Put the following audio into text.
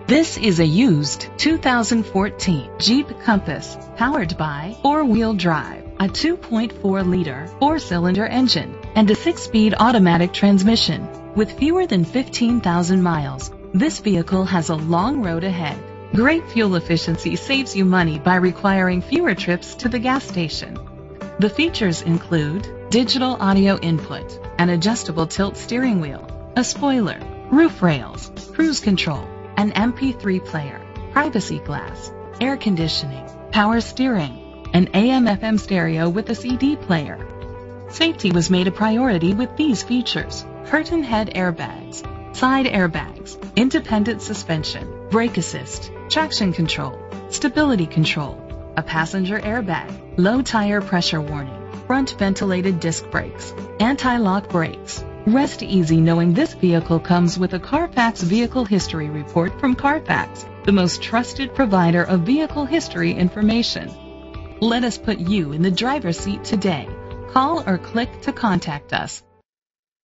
This is a used 2014 Jeep Compass, powered by four-wheel drive, a 2.4-liter four-cylinder engine, and a 6-speed automatic transmission. With fewer than 15,000 miles, this vehicle has a long road ahead. Great fuel efficiency saves you money by requiring fewer trips to the gas station. The features include digital audio input, an adjustable tilt steering wheel, a spoiler, roof rails, cruise control, an MP3 player, privacy glass, air conditioning, power steering, an AM/FM stereo with a CD player. Safety was made a priority with these features: curtain head airbags, side airbags, independent suspension, brake assist, traction control, stability control, a passenger airbag, low tire pressure warning, front ventilated disc brakes, anti-lock brakes. Rest easy knowing this vehicle comes with a Carfax Vehicle History Report from Carfax, the most trusted provider of vehicle history information. Let us put you in the driver's seat today. Call or click to contact us.